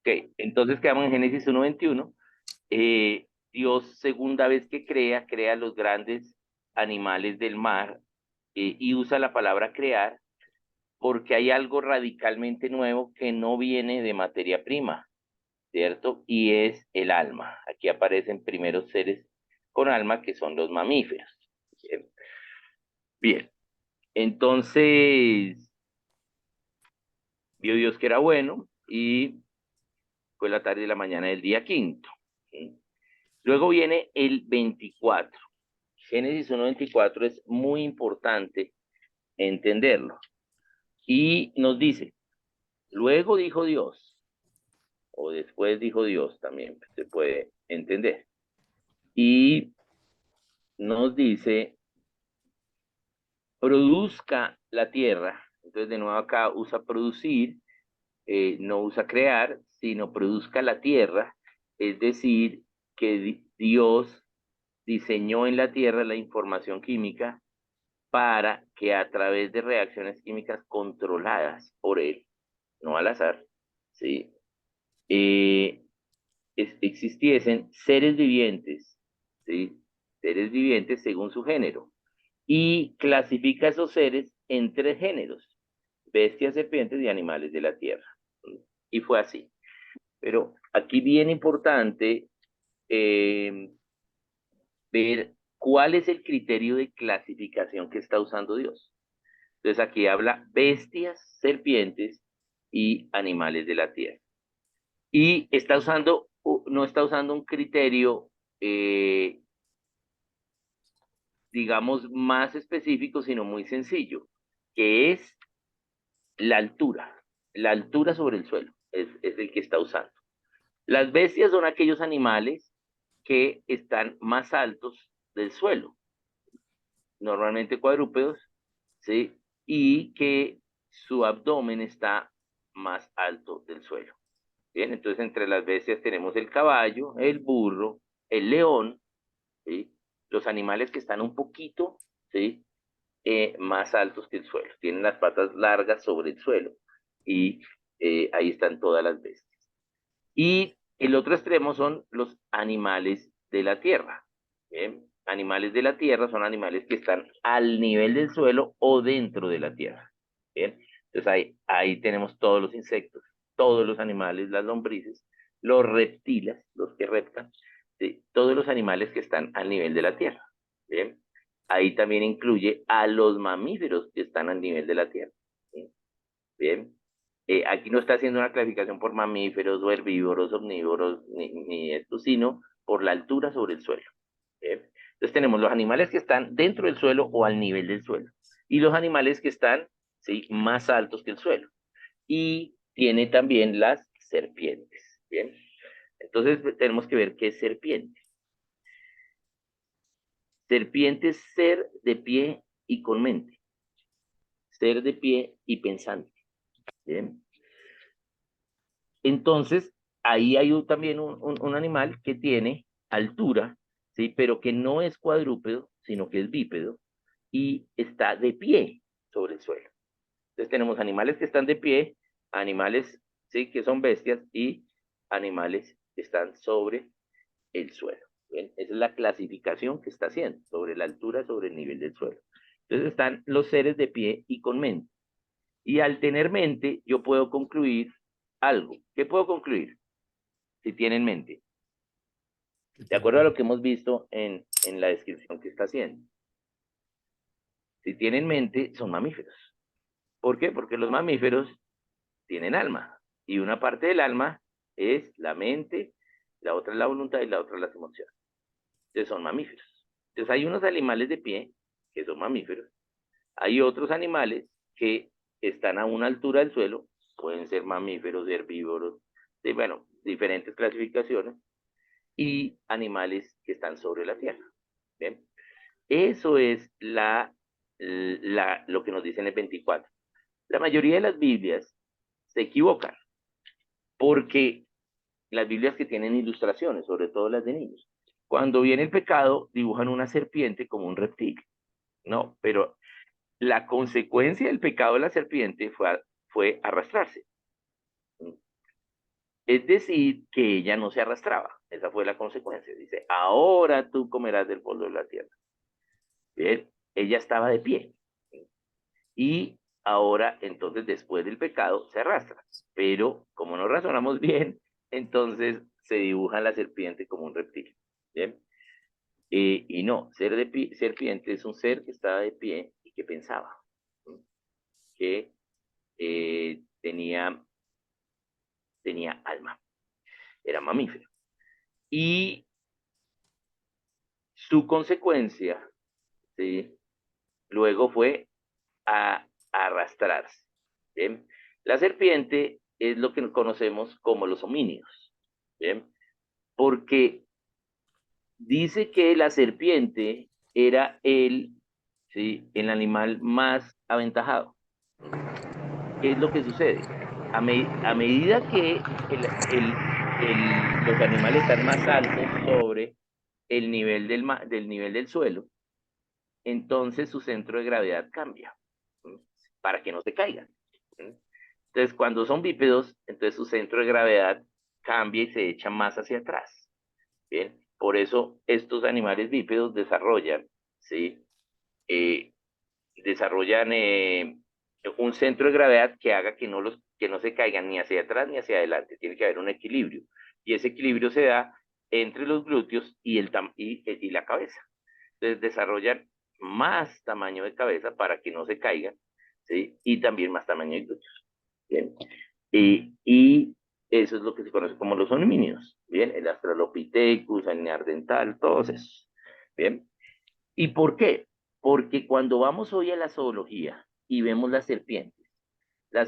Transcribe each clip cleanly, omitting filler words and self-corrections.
Ok, entonces quedamos en Génesis 1:21. Dios, segunda vez que crea los grandes animales del mar, y usa la palabra crear porque hay algo radicalmente nuevo que no viene de materia prima, ¿cierto? Y es el alma. Aquí aparecen primeros seres con alma que son los mamíferos. Bien, bien. Entonces vio Dios que era bueno y fue la tarde y la mañana del día quinto. ¿Sí? Luego viene el 24. Génesis 1:24 es muy importante entenderlo. Y nos dice, luego dijo Dios, o después dijo Dios también, se puede entender. Y nos dice, produzca la tierra. Entonces, de nuevo acá usa producir, no usa crear, sino produzca la tierra. Es decir, que Dios diseñó en la tierra la información química para que a través de reacciones químicas controladas por él, no al azar, ¿sí? Eh, existiesen seres vivientes, ¿sí? Seres vivientes según su género. Y clasifica a esos seres en tres géneros: bestias, serpientes y animales de la tierra. Y fue así. Pero aquí bien importante eh, ver cuál es el criterio de clasificación que está usando Dios. Entonces aquí habla bestias, serpientes y animales de la tierra. Y está usando, no está usando un criterio, eh, digamos, más específico, sino muy sencillo, que es la altura sobre el suelo, es el que está usando. Las bestias son aquellos animales que están más altos del suelo, normalmente cuadrúpedos, ¿sí? Y que su abdomen está más alto del suelo. Bien, entonces entre las bestias tenemos el caballo, el burro, el león, ¿sí? Los animales que están un poquito, ¿sí? Más altos que el suelo, tienen las patas largas sobre el suelo y ahí están todas las bestias. Y el otro extremo son los animales de la tierra. ¿Bien? Animales de la tierra son animales que están al nivel del suelo o dentro de la tierra. ¿Bien? Entonces ahí tenemos todos los insectos, todos los animales, las lombrices, los reptiles, los que reptan, ¿sí? Todos los animales que están al nivel de la tierra. ¿Bien? Ahí también incluye a los mamíferos que están al nivel de la tierra. ¿Sí? Bien. Aquí no está haciendo una clasificación por mamíferos o herbívoros, omnívoros, ni esto, sino por la altura sobre el suelo. Bien. Entonces tenemos los animales que están dentro del suelo o al nivel del suelo, y los animales que están, ¿sí?, más altos que el suelo. Y tiene también las serpientes. Bien. Entonces tenemos que ver qué es serpiente. Serpiente es ser de pie y con mente, ser de pie y pensante. Bien. Entonces, ahí hay también un animal que tiene altura, ¿sí? Pero que no es cuadrúpedo, sino que es bípedo y está de pie sobre el suelo. Entonces tenemos animales que están de pie, animales, ¿sí?, que son bestias, y animales que están sobre el suelo. ¿Bien? Esa es la clasificación que está haciendo, sobre la altura, sobre el nivel del suelo. Entonces están los seres de pie y con mente. Y al tener mente, yo puedo concluir algo. ¿Qué puedo concluir? Si tienen mente, Que de tiene acuerdo a lo mente. que hemos visto en la descripción que está haciendo. Si tienen mente, son mamíferos. ¿Por qué? Porque los mamíferos tienen alma, y una parte del alma es la mente, la otra es la voluntad y la otra las emociones. Entonces son mamíferos. Entonces hay unos animales de pie que son mamíferos, hay otros animales que están a una altura del suelo, pueden ser mamíferos, herbívoros, de, bueno, diferentes clasificaciones, y animales que están sobre la tierra. ¿Bien? Eso es lo que nos dice en el 24. La mayoría de las Biblias se equivocan porque las Biblias que tienen ilustraciones, sobre todo las de niños, cuando viene el pecado, dibujan una serpiente como un reptil. No, pero la consecuencia del pecado de la serpiente fue arrastrarse. Es decir, que ella no se arrastraba. Esa fue la consecuencia. Dice, ahora tú comerás del polvo de la tierra. Bien, ella estaba de pie. Y ahora, entonces, después del pecado, se arrastra. Pero como no razonamos bien, entonces se dibuja la serpiente como un reptil. Bien. Y no, serpiente es un ser que estaba de pie y que pensaba, ¿no? Que tenía alma, era mamífero. Y su consecuencia, ¿sí? Luego fue a arrastrarse. ¿Bien? La serpiente es lo que conocemos como los homínidos. ¿Bien? Porque dice que la serpiente era ¿sí? El animal más aventajado. ¿Qué es lo que sucede? A medida que los animales están más altos sobre el nivel del nivel del suelo, entonces su centro de gravedad cambia, ¿sí? Para que no se caigan, ¿sí? Entonces, cuando son bípedos, entonces su centro de gravedad cambia y se echa más hacia atrás. Bien, por eso estos animales bípedos ¿sí? Eh, desarrollan un centro de gravedad que haga que no se caigan ni hacia atrás ni hacia adelante. Tiene que haber un equilibrio. Y ese equilibrio se da entre los glúteos y la cabeza. Entonces desarrollan más tamaño de cabeza para que no se caigan, ¿sí? Y también más tamaño de glúteos. Bien. Y eso es lo que se conoce como los homínidos. Bien, el Australopithecus, el Neandertal, todos esos. Bien. ¿Y por qué? Porque cuando vamos hoy a la zoología y vemos las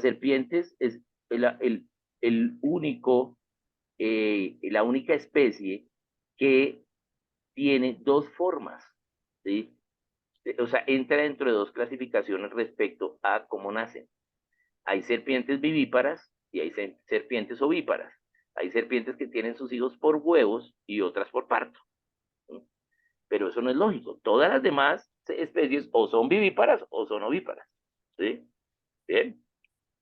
serpientes es el, el, el único, la única especie que tiene dos formas, ¿sí? O sea, entra dentro de dos clasificaciones respecto a cómo nacen. Hay serpientes vivíparas y hay serpientes ovíparas. Hay serpientes que tienen sus hijos por huevos y otras por parto. ¿Sí? Pero eso no es lógico. Todas las demás especies o son vivíparas o son ovíparas. ¿Sí? Bien.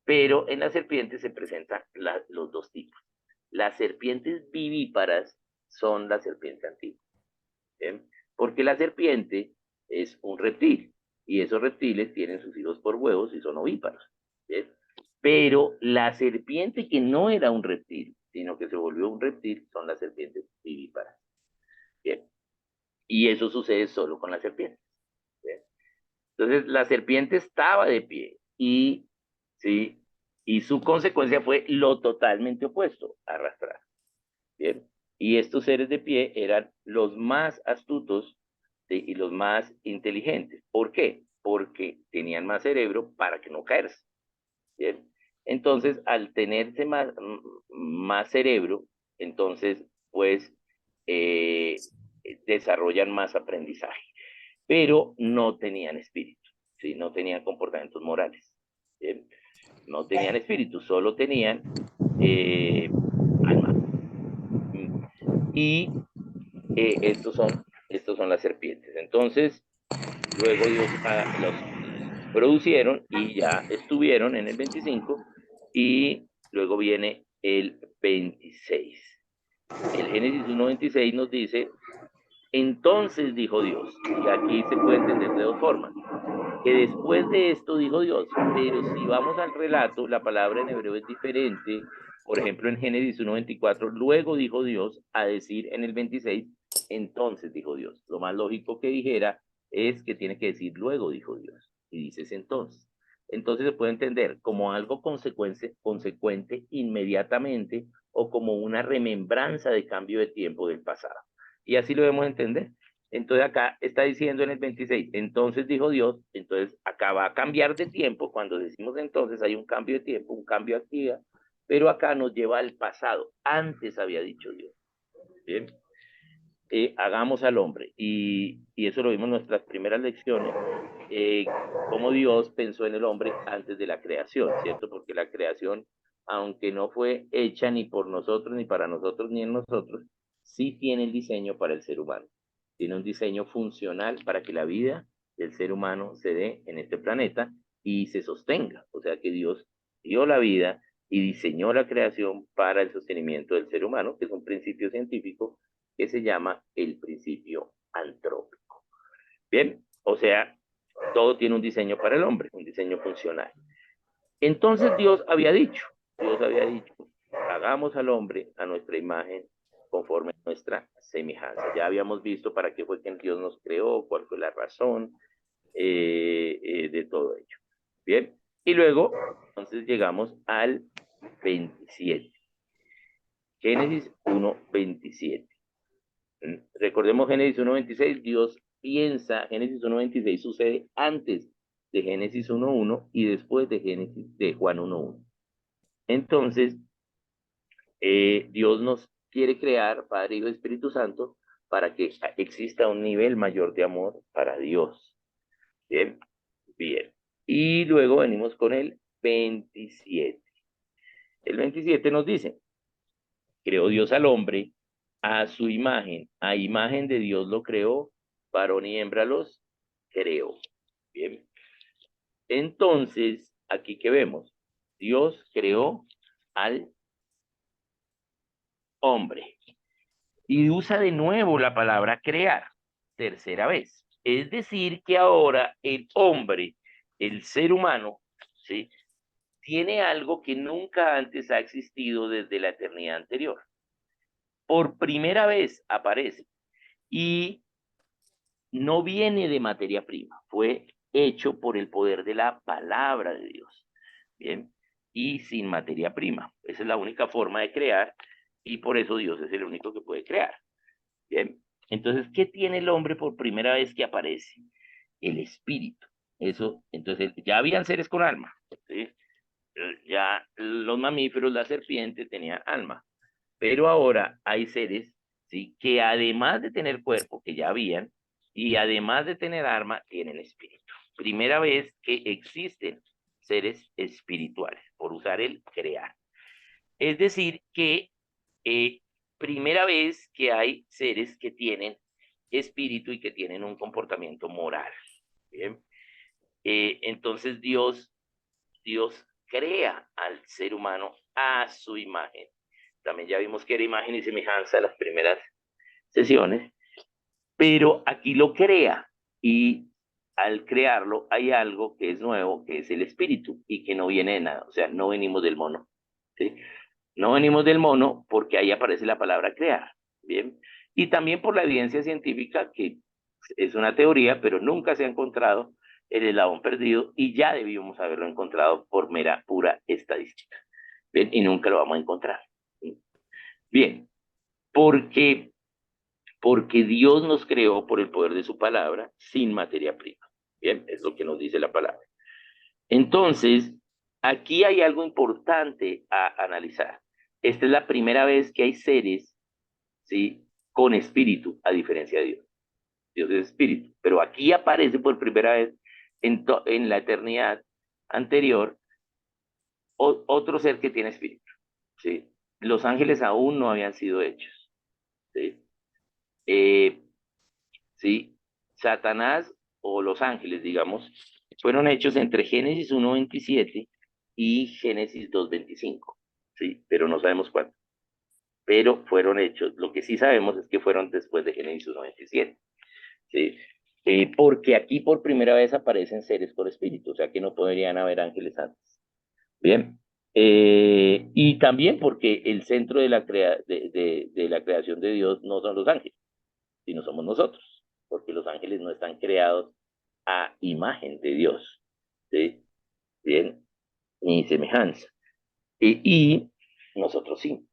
Pero en las serpientes se presentan los dos tipos. Las serpientes vivíparas son la serpiente antigua. ¿Bien? Porque la serpiente es un reptil y esos reptiles tienen sus hijos por huevos y son ovíparos. ¿Bien? Pero la serpiente que no era un reptil, sino que se volvió un reptil, son las serpientes vivíparas. ¿Bien? Y eso sucede solo con las serpientes. ¿Bien? Entonces la serpiente estaba de pie ¿sí? Y su consecuencia fue lo totalmente opuesto, arrastrar. ¿Bien? Y estos seres de pie eran los más astutos, ¿sí? Y los más inteligentes. ¿Por qué? Porque tenían más cerebro para que no caerse. ¿Bien? Entonces, al tenerse más cerebro, entonces, pues, eh, desarrollan más aprendizaje, pero no tenían espíritu, ¿sí? No tenían comportamientos morales. ¿Bien? No tenían espíritu, solo tenían alma. Y estos son las serpientes. Entonces, luego Dios los produjeron y ya estuvieron en el 25 y luego viene el 26. El Génesis 1:26 nos dice, entonces dijo Dios, y aquí se puede entender de dos formas, que después de esto dijo Dios, pero si vamos al relato, la palabra en hebreo es diferente. Por ejemplo, en Génesis 1:24, luego dijo Dios, a decir en el 26, entonces dijo Dios. Lo más lógico que dijera es que tiene que decir luego dijo Dios, y dices entonces. Entonces se puede entender como algo consecuente inmediatamente o como una remembranza de cambio de tiempo del pasado. Y así lo debemos entender. Entonces acá está diciendo en el 26, entonces dijo Dios, entonces acá va a cambiar de tiempo, cuando decimos entonces hay un cambio de tiempo, un cambio de actividad, pero acá nos lleva al pasado, antes había dicho Dios. Bien, hagamos al hombre, y eso lo vimos en nuestras primeras lecciones, cómo Dios pensó en el hombre antes de la creación, ¿cierto? Porque la creación, aunque no fue hecha ni por nosotros, ni para nosotros, ni en nosotros, sí tiene el diseño para el ser humano. Tiene un diseño funcional para que la vida del ser humano se dé en este planeta y se sostenga. O sea que Dios dio la vida y diseñó la creación para el sostenimiento del ser humano, que es un principio científico que se llama el principio antrópico. Bien, o sea, todo tiene un diseño para el hombre, un diseño funcional. Entonces Dios había dicho, hagamos al hombre a nuestra imagen conforme a nuestra semejanza. Ya habíamos visto para qué fue que Dios nos creó, cuál fue la razón de todo ello. Bien, y luego, entonces llegamos al 27. Génesis 1:27. Recordemos Génesis 1:26, Dios piensa, Génesis 1:26 sucede antes de Génesis 1:1 y después de Juan 1:1. Entonces, Dios nos quiere crear, Padre, Hijo y Espíritu Santo, para que exista un nivel mayor de amor para Dios. Bien, bien. Y luego venimos con el 27. El 27 nos dice, creó Dios al hombre a su imagen, a imagen de Dios lo creó, varón y hembra los creó. Bien. Entonces, aquí que vemos, Dios creó al hombre y usa de nuevo la palabra crear, tercera vez. Es decir, que ahora el hombre, el ser humano, ¿sí?, tiene algo que nunca antes ha existido desde la eternidad anterior. Por primera vez aparece y no viene de materia prima, fue hecho por el poder de la palabra de Dios. Bien, y sin materia prima. Esa es la única forma de crear y por eso Dios es el único que puede crear. Bien, entonces, ¿qué tiene el hombre por primera vez que aparece? El espíritu. Eso, entonces, ya habían seres con alma, ¿sí? Ya los mamíferos, la serpiente tenían alma, pero ahora hay seres, ¿sí?, que además de tener cuerpo, que ya habían, y además de tener alma, tienen espíritu. Primera vez que existen seres espirituales, por usar el crear. Es decir, que eh, primera vez que hay seres que tienen espíritu y que tienen un comportamiento moral. ¿Bien? Entonces Dios crea al ser humano a su imagen. También ya vimos que era imagen y semejanza en las primeras sesiones, pero aquí lo crea y al crearlo hay algo que es nuevo, que es el espíritu y que no viene de nada, o sea, no venimos del mono, ¿sí? No venimos del mono porque ahí aparece la palabra crear, ¿bien? Y también por la evidencia científica que es una teoría, pero nunca se ha encontrado el eslabón perdido y ya debíamos haberlo encontrado por mera, pura estadística. ¿Bien? Y nunca lo vamos a encontrar. Bien, porque, porque Dios nos creó por el poder de su palabra sin materia prima. Bien, es lo que nos dice la palabra. Entonces, aquí hay algo importante a analizar. Esta es la primera vez que hay seres, ¿sí?, con espíritu, a diferencia de Dios. Dios es espíritu, pero aquí aparece por primera vez en la eternidad anterior otro ser que tiene espíritu, ¿sí? Los ángeles aún no habían sido hechos, ¿sí? Eh, ¿Sí? Satanás o los ángeles, digamos, fueron hechos entre Génesis 1:27 y Génesis 2:25, ¿sí? Pero no sabemos cuándo. Pero fueron hechos. Lo que sí sabemos es que fueron después de Génesis 1:27, ¿sí? Porque aquí por primera vez aparecen seres por espíritu, o sea que no podrían haber ángeles antes. Bien. Y también porque el centro de la creación de Dios no son los ángeles, sino somos nosotros, porque los ángeles no están creados a imagen de Dios, ¿sí? Bien, ni semejanza. Y nosotros sí.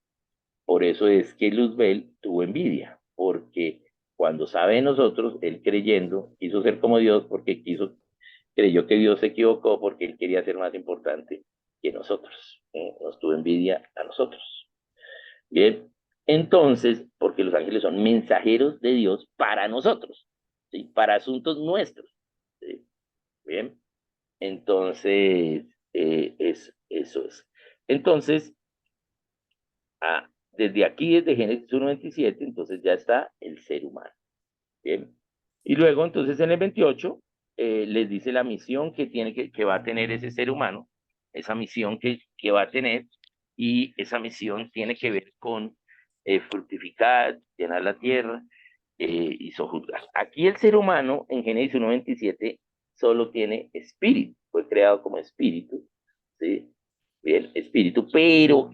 Por eso es que Luzbel tuvo envidia, porque cuando sabe de nosotros, él creyendo, quiso ser como Dios, porque creyó que Dios se equivocó, porque él quería ser más importante que nosotros. Nos tuvo envidia a nosotros. Bien, entonces, porque los ángeles son mensajeros de Dios para nosotros, ¿sí?, para asuntos nuestros, ¿sí? Bien, entonces, eso es. Entonces, desde aquí, desde Génesis 1:27, entonces ya está el ser humano. Bien, y luego, entonces, en el 28, les dice la misión que va a tener ese ser humano, esa misión que va a tener, y esa misión tiene que ver con fructificar, llenar la tierra y sojuzgar. Aquí el ser humano en Génesis 1:27 solo tiene espíritu, fue creado como espíritu, ¿sí? Bien, espíritu, pero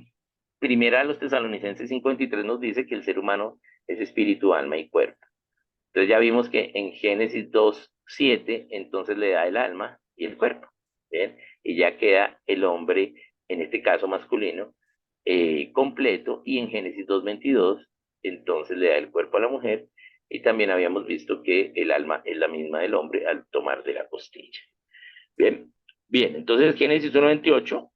primera a los Tesalonicenses 5:23 nos dice que el ser humano es espíritu, alma y cuerpo. Entonces ya vimos que en Génesis 2:7 entonces le da el alma y el cuerpo, ¿bien? Y ya queda el hombre, en este caso masculino, completo, y en Génesis 2:22 entonces le da el cuerpo a la mujer, y también habíamos visto que el alma es la misma del hombre al tomar de la costilla. Bien, bien, entonces Génesis 1:28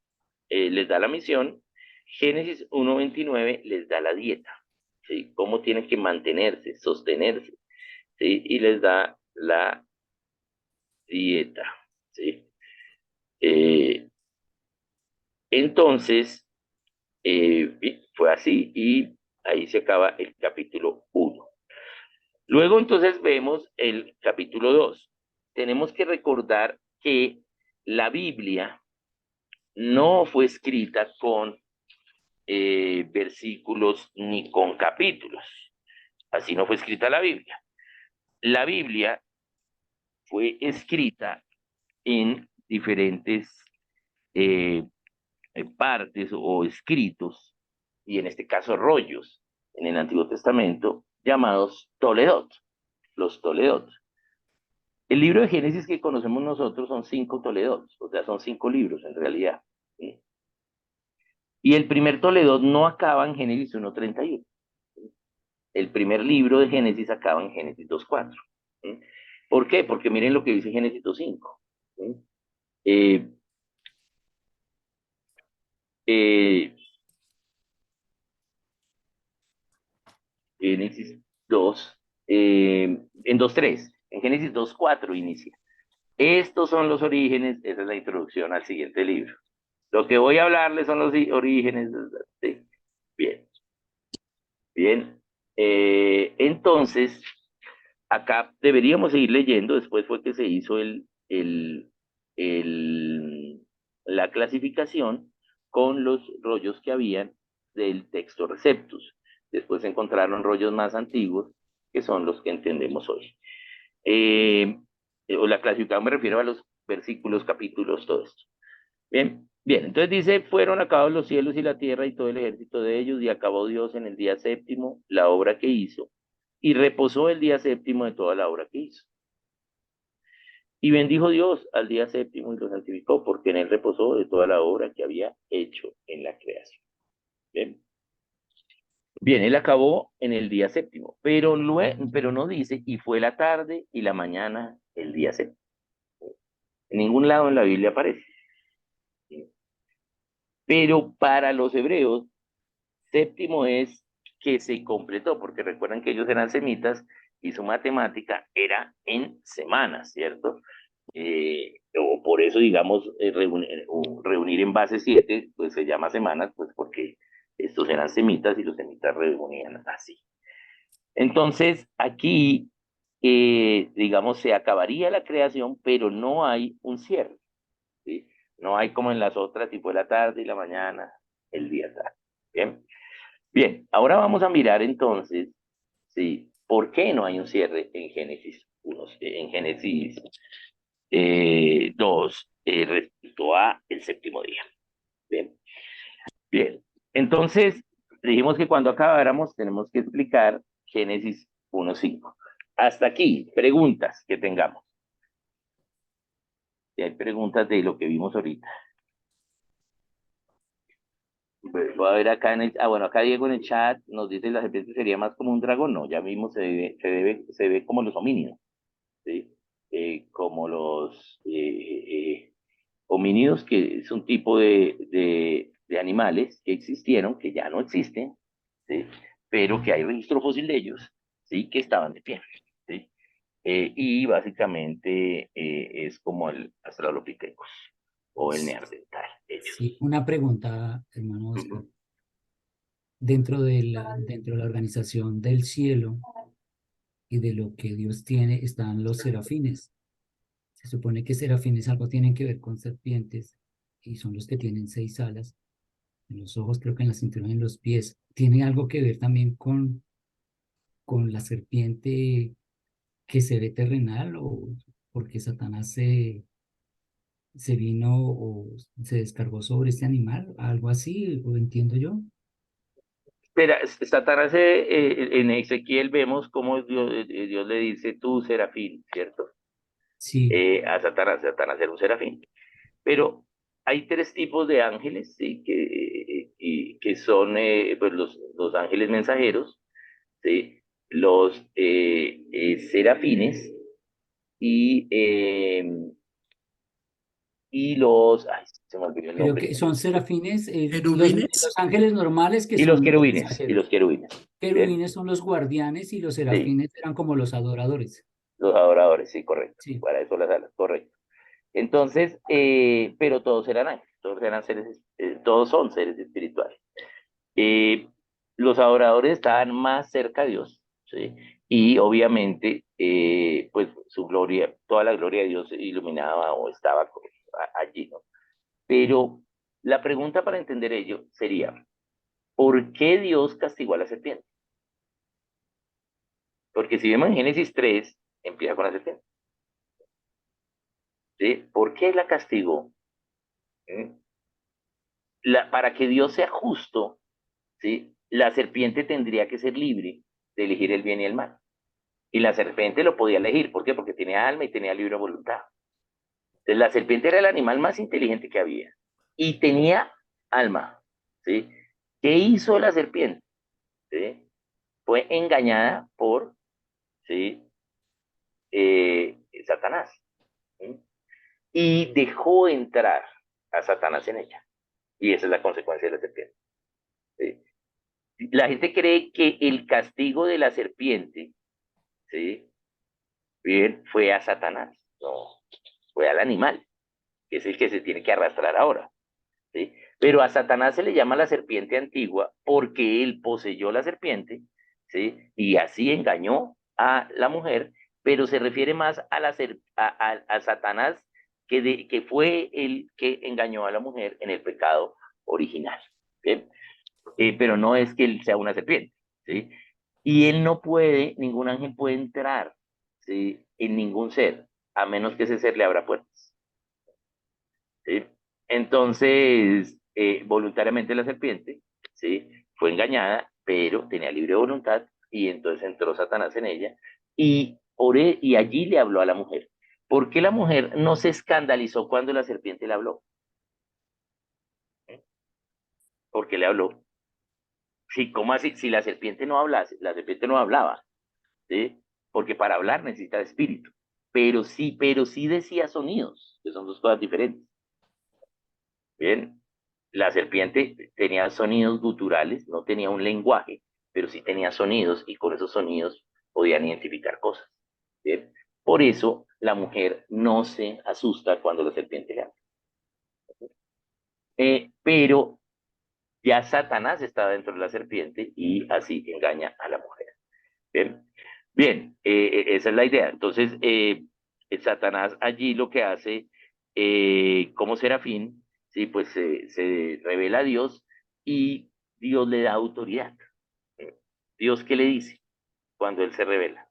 les da la misión, Génesis 1:29 les da la dieta, ¿sí? Cómo tienen que mantenerse, sostenerse, ¿sí? Y les da la dieta, ¿sí? Eh, entonces, fue así y ahí se acaba el capítulo 1. Luego entonces vemos el capítulo 2. Tenemos que recordar que la Biblia no fue escrita con versículos ni con capítulos. Así no fue escrita la Biblia. La Biblia fue escrita en diferentes eh, partes o escritos, y en este caso rollos, en el Antiguo Testamento, llamados Toledot, los Toledot. El libro de Génesis que conocemos nosotros son 5 Toledot, o sea, son 5 libros en realidad. ¿Sí? Y el primer Toledot no acaba en Génesis 1:31. El primer libro de Génesis acaba en Génesis 2:4. ¿Sí? ¿Por qué? Porque miren lo que dice Génesis 2:5. ¿Sí? Eh, eh, Génesis 2, en 2:3, en Génesis 2:4 inicia. Estos son los orígenes, esa es la introducción al siguiente libro. Lo que voy a hablarles son los orígenes. ¿Sí? Bien, bien. Entonces, acá deberíamos seguir leyendo, después fue que se hizo la clasificación con los rollos que habían del texto Receptus. Después se encontraron rollos más antiguos, que son los que entendemos hoy. O la clasificación me refiero a los versículos, capítulos, todo esto. Bien, bien, entonces dice, fueron acabados los cielos y la tierra y todo el ejército de ellos, y acabó Dios en el día séptimo la obra que hizo, y reposó el día séptimo de toda la obra que hizo. Y bendijo Dios al día séptimo y lo santificó, porque en él reposó de toda la obra que había hecho en la creación. Bien, bien, él acabó en el día séptimo, pero no dice, y fue la tarde y la mañana el día séptimo. En ningún lado en la Biblia aparece. Pero para los hebreos, séptimo es que se completó, porque recuerdan que ellos eran semitas y su matemática era en semanas, ¿cierto? O por eso, digamos, reunir en base 7, pues se llama semanas, pues porque estos eran semitas y los semitas reunían así. Entonces, aquí, digamos, se acabaría la creación, pero no hay un cierre, ¿sí? No hay como en las otras, tipo la tarde y la mañana, el día tarde. Bien. Bien, ahora vamos a mirar entonces, sí, ¿por qué no hay un cierre en Génesis 1, en Génesis 2, respecto a el séptimo día? Bien, bien. Entonces, dijimos que cuando acabáramos tenemos que explicar Génesis 1:5. Hasta aquí, preguntas que tengamos. Si hay preguntas de lo que vimos ahorita. Voy a ver acá bueno, acá Diego en el chat nos dice la serpiente sería más como un dragón. No, ya mismo se ve como los homínidos, ¿sí? Como los homínidos, que es un tipo de animales que existieron, que ya no existen, ¿sí? Pero que hay registro fósil de ellos, ¿sí? Que estaban de pie, ¿sí? Y básicamente es como el Australopithecus o el Neandertal, Sí, ellos. una pregunta, hermano Oscar. Ujú. Dentro de la organización del cielo y de lo que Dios tiene están los serafines. Se supone que serafines algo tienen que ver con serpientes y son los que tienen 6 alas. en los ojos, creo que en la cintura y en los pies. ¿Tiene algo que ver también con la serpiente que se ve terrenal o porque Satanás se vino o se descargó sobre este animal? ¿Algo así? ¿Lo entiendo yo? Pero Satanás, en Ezequiel vemos cómo Dios le dice tú, serafín, ¿cierto? Sí, A Satanás, Satanás era un serafín. Pero hay tres tipos de ángeles, ¿sí? Que son pues los ángeles mensajeros, ¿sí? Los serafines y, ay, se me olvidó el creo que nombre, son serafines, Querubines. los ángeles normales que y los son los querubines, y mensajeros. los querubines, ¿bien? Querubines son los guardianes y los Sí, serafines eran como los adoradores. los adoradores, sí, correcto, Sí, para eso las alas, correcto. Entonces, pero todos eran ángeles, todos eran seres, todos son seres espirituales. Eh, los adoradores estaban más cerca de Dios, ¿sí? Y obviamente, pues su gloria, toda la gloria de Dios iluminaba o estaba allí, ¿no? Pero la pregunta para entender ello sería, ¿por qué Dios castigó a la serpiente? Porque si vemos en Génesis 3, empieza con la serpiente, ¿sí? ¿Por qué la castigó? ¿Mm? Para que Dios sea justo, ¿sí? La serpiente tendría que ser libre de elegir el bien y el mal. Y la serpiente lo podía elegir. ¿Por qué? Porque tenía alma y tenía libre voluntad. Entonces, la serpiente era el animal más inteligente que había. Y tenía alma. ¿Sí? ¿Qué hizo la serpiente? ¿Sí? Fue engañada por, ¿sí? Satanás. ¿Sí? Y dejó entrar a Satanás en ella. Y esa es la consecuencia de la serpiente. ¿Sí? La gente cree que el castigo de la serpiente, ¿sí? Bien, fue a Satanás. No, fue al animal, que es el que se tiene que arrastrar ahora, ¿sí? Pero a Satanás se le llama la serpiente antigua porque él poseyó la serpiente, ¿sí? Y así engañó a la mujer, pero se refiere más a, a Satanás que fue el que engañó a la mujer en el pecado original, ¿sí? Pero no es que él sea una serpiente, ¿sí? Y él no puede, ningún ángel puede entrar, ¿sí? En ningún ser, a menos que ese ser le abra puertas, ¿sí? Entonces, voluntariamente la serpiente, ¿sí? Fue engañada, pero tenía libre voluntad y entonces entró Satanás en ella y allí le habló a la mujer. ¿Por qué la mujer no se escandalizó cuando la serpiente le habló? Porque le habló. Sí, ¿cómo así? Si la serpiente no hablase, la serpiente no hablaba, ¿sí? Porque para hablar necesita espíritu. Pero sí decía sonidos, que son dos cosas diferentes. Bien, la serpiente tenía sonidos guturales, no tenía un lenguaje, pero sí tenía sonidos y con esos sonidos podían identificar cosas. Bien, por eso la mujer no se asusta cuando la serpiente le habla. Pero ya Satanás está dentro de la serpiente y así engaña a la mujer. Bien, bien, esa es la idea. Entonces, Satanás allí lo que hace, como serafín, sí, pues se revela a Dios y Dios le da autoridad. Dios, ¿qué le dice cuando él se revela?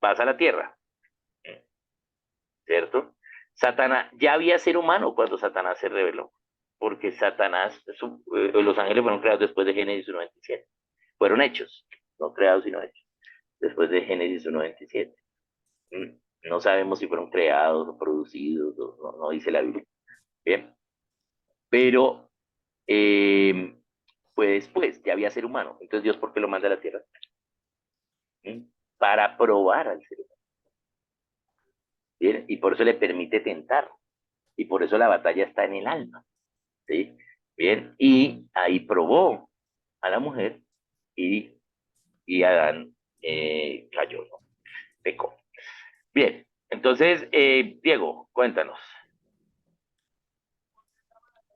Vas a la tierra, ¿cierto? Satanás, ya había ser humano cuando Satanás se reveló, porque Satanás, los ángeles fueron creados después de Génesis 1:27. Fueron hechos, no creados, sino hechos, después de Génesis 1:27. No sabemos si fueron creados o producidos, no dice la Biblia. Bien, pero fue después, ya había ser humano. Entonces, Dios, ¿por qué lo manda a la tierra? ¿Mm? Para probar al ser humano. ¿Bien? Y por eso le permite tentar. Y por eso la batalla está en el alma. ¿Sí? Bien, y ahí probó a la mujer y, y Adán cayó, ¿no? Pecó. Bien, entonces, Diego, cuéntanos.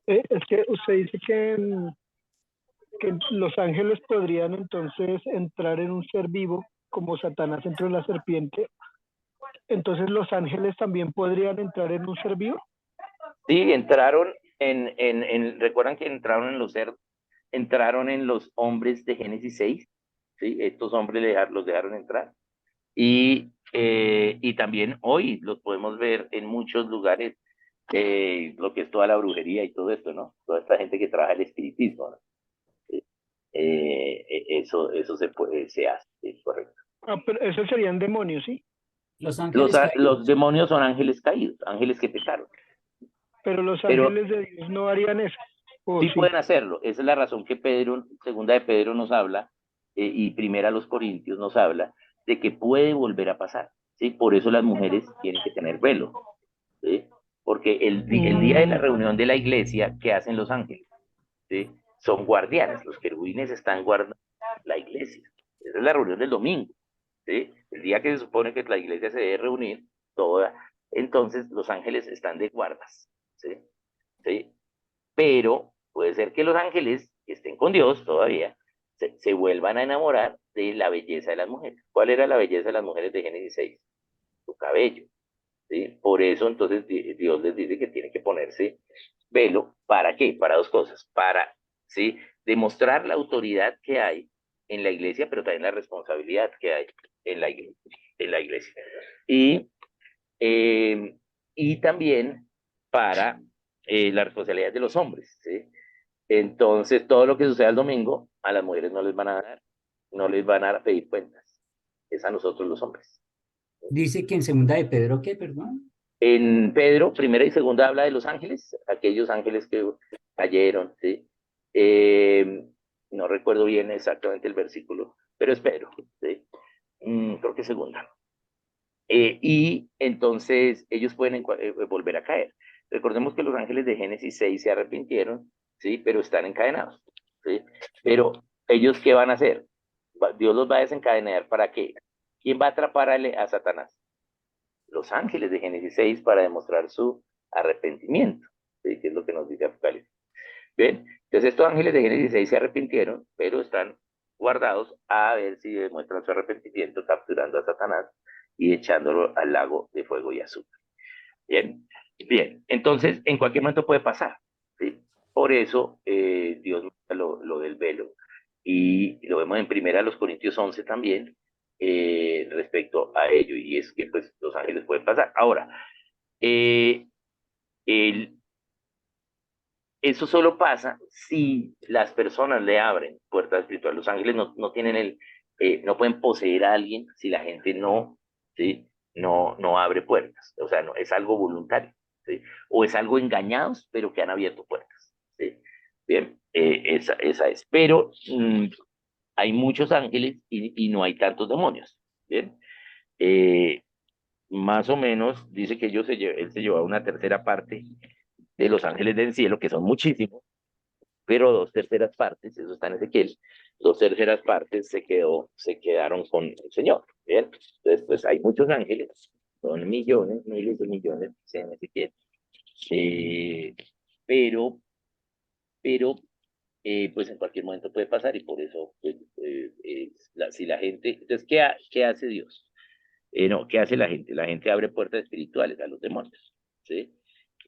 Es que usted dice que los ángeles podrían entonces entrar en un ser vivo, como Satanás entró en la serpiente. Entonces los ángeles también podrían entrar en un ser vivo. Sí, entraron, ¿Recuerdan que entraron en los hombres de Génesis 6? ¿Sí? Estos hombres los dejaron entrar. Y también hoy los podemos ver en muchos lugares, lo que es toda la brujería y todo esto, ¿no? Toda esta gente que trabaja el espiritismo, ¿no? Eso se hace, es correcto. Ah, pero esos serían demonios, ¿sí? Los Los, ángeles los caídos. demonios son ángeles caídos, ángeles que pecaron, Pero los pero ángeles de Dios no harían eso. ¿O sí sí? pueden hacerlo. Esa es la razón que Pedro, segunda de Pedro nos habla, y primera a los Corintios nos habla, de que puede volver a pasar, ¿sí? Por eso las mujeres tienen que tener velo, ¿sí? Porque el día de la Mm, reunión de la iglesia, ¿qué hacen los ángeles? ¿Sí? Son guardianes, los querubines están guardando la iglesia. Esa es la reunión del domingo, ¿sí? El día que se supone que la iglesia se debe reunir, toda, entonces los ángeles están de guardas, ¿sí? ¿Sí? Pero puede ser que los ángeles que estén con Dios todavía se vuelvan a enamorar de la belleza de las mujeres. ¿Cuál era la belleza de las mujeres de Génesis 6? Su cabello, ¿sí? Por eso entonces Dios les dice que tiene que ponerse velo. ¿Para qué? Para dos cosas. Para, ¿sí? Demostrar la autoridad que hay en la iglesia, pero también la responsabilidad que hay en la iglesia. En la iglesia. Y, eh, y también para la responsabilidad de los hombres, ¿sí? Entonces, todo lo que suceda el domingo, a las mujeres no les van a pedir cuentas. Es a nosotros los hombres. Dice que en segunda de Pedro, ¿qué, perdón? En Pedro, primera y segunda, habla de los ángeles, aquellos ángeles que cayeron, ¿sí? Eh, no recuerdo bien exactamente el versículo, pero es Pedro, ¿sí? Creo que es segunda. Y entonces ellos pueden volver a caer. Recordemos que los ángeles de Génesis 6 se arrepintieron, ¿sí? Pero están encadenados, ¿sí? Pero ellos, ¿qué van a hacer? Dios los va a desencadenar, ¿para qué? ¿Quién va a atrapar a Satanás? Los ángeles de Génesis 6 para demostrar su arrepentimiento, ¿sí? Que es lo que nos dice Apocalipsis. Bien, entonces estos ángeles de Génesis 6 se arrepintieron, pero están guardados a ver si demuestran su arrepentimiento capturando a Satanás y echándolo al lago de fuego y azufre. Bien, bien, entonces en cualquier momento puede pasar, ¿sí? Por eso Dios lo del velo. Y lo vemos en primera los Corintios 11 también, respecto a ello, y es que pues los ángeles pueden pasar. Ahora, eh, el, eso solo pasa si las personas le abren puertas espirituales. Los ángeles no tienen no pueden poseer a alguien si la gente no, ¿sí? No abre puertas. O sea, no, es algo voluntario, ¿sí? O es algo engañados, pero que han abierto puertas, ¿sí? Bien, esa es. Pero hay muchos ángeles y no hay tantos demonios, ¿bien? Eh, Más o menos dice que él se llevaba una tercera parte de los ángeles del cielo, que son muchísimos, pero dos terceras partes, eso está en Ezequiel, dos terceras partes se quedaron con el Señor. ¿Bien? Entonces, pues hay muchos ángeles, son millones, miles de millones, dice en Ezequiel, eh, pero, pero pues en cualquier momento puede pasar y por eso, pues, si la gente, entonces, ¿qué hace Dios? No, ¿qué hace la gente? La gente abre puertas espirituales a los demonios, ¿sí?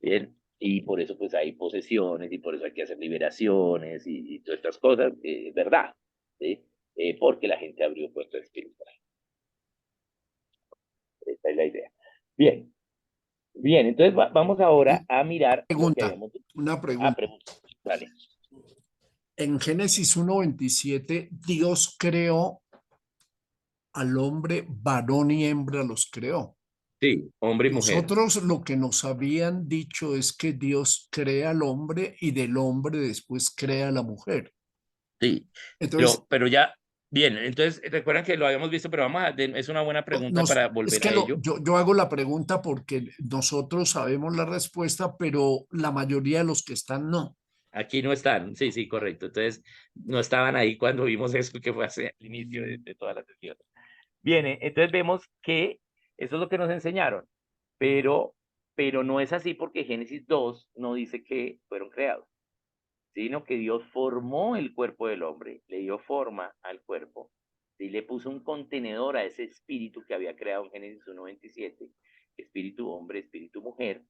Bien, y por eso pues hay posesiones y por eso hay que hacer liberaciones y todas estas cosas, ¿verdad? ¿Sí? Porque la gente abrió puertas espirituales. Esa es la idea. Bien, bien, entonces vamos ahora a mirar lo que Pregunta, habíamos dicho. una pregunta. Pregunta, vale. En Génesis 1:27, Dios creó al hombre, varón y hembra los creó. Sí, hombre y mujer. Nosotros lo que nos habían dicho es que Dios crea al hombre y del hombre después crea a la mujer. Sí, Entonces, pero ya, bien, entonces recuerdan que lo habíamos visto, pero es una buena pregunta para es volver que a ello. yo hago la pregunta porque nosotros sabemos la respuesta, pero la mayoría de los que están no. Aquí no están, sí, sí, correcto. Entonces, no estaban ahí cuando vimos eso, que fue hacia el inicio de toda la sesión. Bien, entonces vemos que eso es lo que nos enseñaron, pero, pero no es así porque Génesis 2 no dice que fueron creados, sino que Dios formó el cuerpo del hombre, le dio forma al cuerpo, y le puso un contenedor a ese espíritu que había creado en Génesis 1:27, espíritu hombre, espíritu mujer,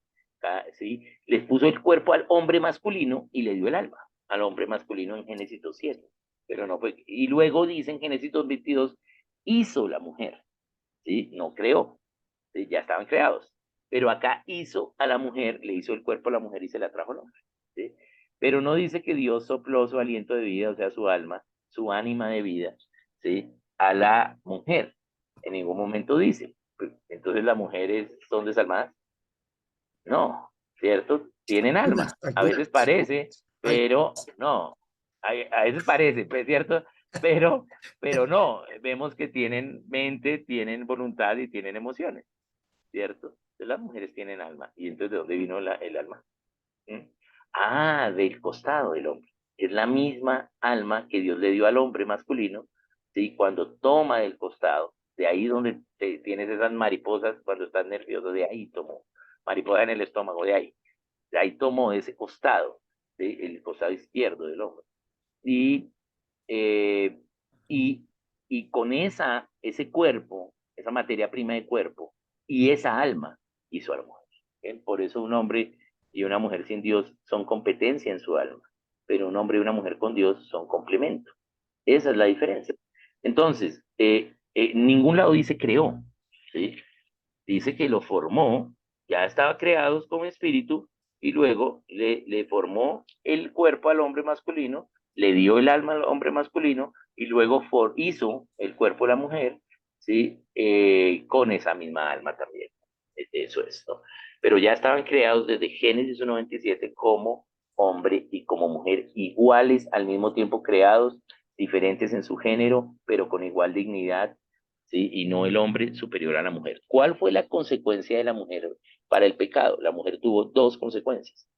¿sí? Les puso el cuerpo al hombre masculino y le dio el alma al hombre masculino en Génesis 2:7. Pero no fue. Y luego dice en Génesis 2:22, hizo la mujer, ¿sí? No creó, ¿sí? Ya estaban creados. Pero acá hizo a la mujer, le hizo el cuerpo a la mujer y se la trajo al hombre, ¿sí? Pero no dice que Dios sopló su aliento de vida, o sea, su alma, su ánima de vida, ¿sí? A la mujer. En ningún momento dice. Entonces, ¿las mujeres son desalmadas? No, ¿cierto? Tienen alma. A veces parece, Ay, pero no. A veces parece, pues, ¿cierto? Pero no. Vemos que tienen mente, tienen voluntad y tienen emociones, ¿cierto? Entonces, las mujeres tienen alma. ¿Y entonces de dónde vino el alma? ¿Mm? Ah, del costado del hombre. Es la misma alma que Dios le dio al hombre masculino, ¿sí? Cuando toma del costado, de ahí donde tienes esas mariposas cuando estás nervioso, de ahí tomó. Mariposa en el estómago, de ahí tomó ese costado, ¿sí? El costado izquierdo del hombre. Y, eh, y, y con ese cuerpo, esa materia prima de cuerpo y esa alma hizo a la mujer. ¿Bien? Por eso un hombre y una mujer sin Dios son competencia en su alma, pero un hombre y una mujer con Dios son complemento. Esa es la diferencia. Entonces, ningún lado dice creó, ¿sí? Dice que lo formó, ya estaba creados como espíritu, y luego le formó el cuerpo al hombre masculino, le dio el alma al hombre masculino, y luego hizo el cuerpo a la mujer, ¿sí? Con esa misma alma también. Eso es, ¿no? Pero ya estaban creados desde Génesis 1:27 como hombre y como mujer, iguales al mismo tiempo creados, diferentes en su género, pero con igual dignidad, ¿sí? Y no el hombre superior a la mujer. ¿Cuál fue la consecuencia de la mujer para el pecado? La mujer tuvo dos consecuencias.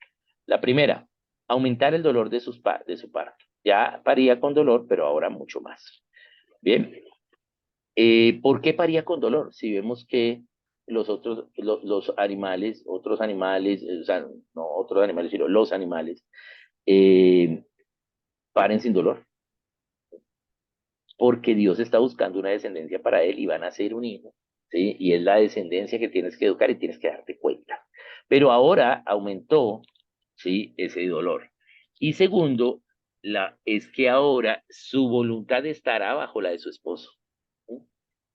La primera, aumentar el dolor de su parto. Ya paría con dolor, pero ahora mucho más. Bien. ¿Por qué paría con dolor? Si vemos que los animales, otros animales, o sea, no otros animales, sino los animales, eh, paren sin dolor, porque Dios está buscando una descendencia para él y van a ser un hijo, ¿sí? Y es la descendencia que tienes que educar y tienes que darte cuenta. Pero ahora aumentó, ¿sí? Ese dolor. Y segundo, es que ahora su voluntad estará bajo la de su esposo, ¿sí?